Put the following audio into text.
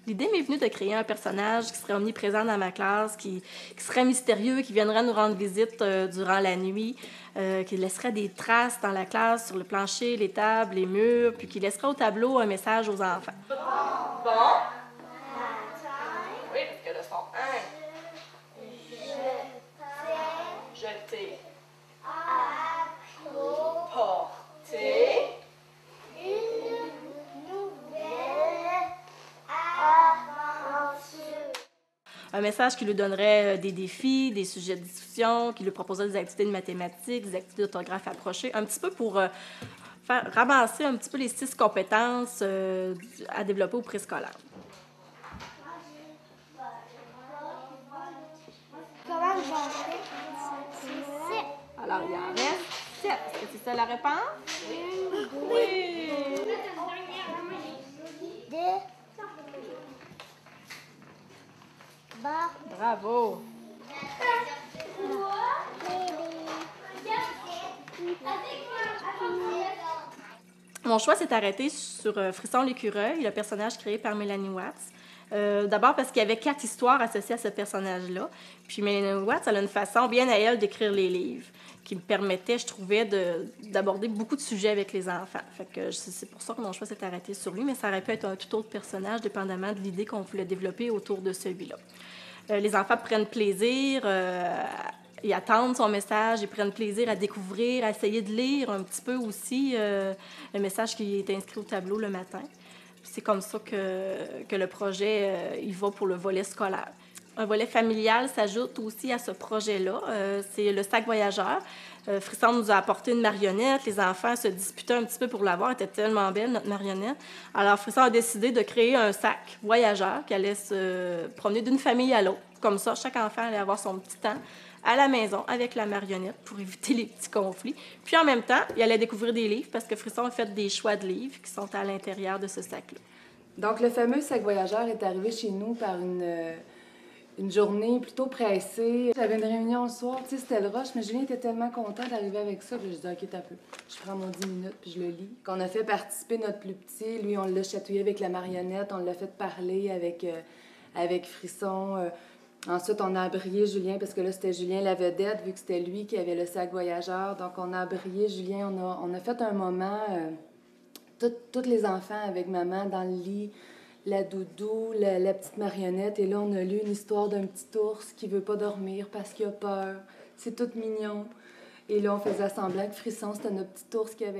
L'idée m'est venue de créer un personnage qui serait omniprésent dans ma classe, qui serait mystérieux, qui viendrait nous rendre visite durant la nuit, qui laisserait des traces dans la classe, sur le plancher, les tables, les murs, puis qui laisserait au tableau un message aux enfants. Bon. Oui, parce que le son 1. Jeter. Porter. Un message qui lui donnerait des défis, des sujets de discussion, qui lui proposerait des activités de mathématiques, des activités d'orthographe approchées, un petit peu pour ramasser un petit peu les 6 compétences à développer au préscolaire. Comment j'en fais? Alors, il en reste 7. Est-ce que c'est ça la réponse? Oui! Bravo! Mon choix s'est arrêté sur Frisson l'écureuil, le personnage créé par Mélanie Watts. D'abord parce qu'il y avait 4 histoires associées à ce personnage-là. Puis Mélanie Watts, elle a une façon bien à elle d'écrire les livres qui me permettait, je trouvais, d'aborder beaucoup de sujets avec les enfants. Fait que c'est pour ça que mon choix s'est arrêté sur lui, mais ça aurait pu être un tout autre personnage, dépendamment de l'idée qu'on voulait développer autour de celui-là. Les enfants prennent plaisir ils attendent son message, ils prennent plaisir à découvrir, à essayer de lire un petit peu aussi le message qui est inscrit au tableau le matin. C'est comme ça que le projet il va pour le volet scolaire. Un volet familial s'ajoute aussi à ce projet-là. C'est le sac voyageur. Frisson nous a apporté une marionnette. Les enfants se disputaient un petit peu pour l'avoir. Elle était tellement belle, notre marionnette. Alors, Frisson a décidé de créer un sac voyageur qui allait se promener d'une famille à l'autre. Comme ça, chaque enfant allait avoir son petit temps à la maison avec la marionnette pour éviter les petits conflits. Puis en même temps, il allait découvrir des livres parce que Frisson a fait des choix de livres qui sont à l'intérieur de ce sac-là. Donc, le fameux sac voyageur est arrivé chez nous par une journée plutôt pressée. J'avais une réunion le soir, tu sais, c'était le rush, mais Julien était tellement content d'arriver avec ça. Puis je dis, OK, t'as peu. Je prends mon 10 minutes, puis je le lis. Qu'on a fait participer notre plus petit. Lui, on l'a chatouillé avec la marionnette, on l'a fait parler avec Frisson. Ensuite, on a brillé Julien, parce que là, c'était Julien la vedette, vu que c'était lui qui avait le sac voyageur. Donc, on a brillé Julien. On a fait un moment, tous les enfants avec maman dans le lit, la doudou, la petite marionnette. Et là, on a lu une histoire d'un petit ours qui veut pas dormir parce qu'il a peur. C'est tout mignon. Et là, on faisait semblant que Frisson, c'était notre petit ours qui avait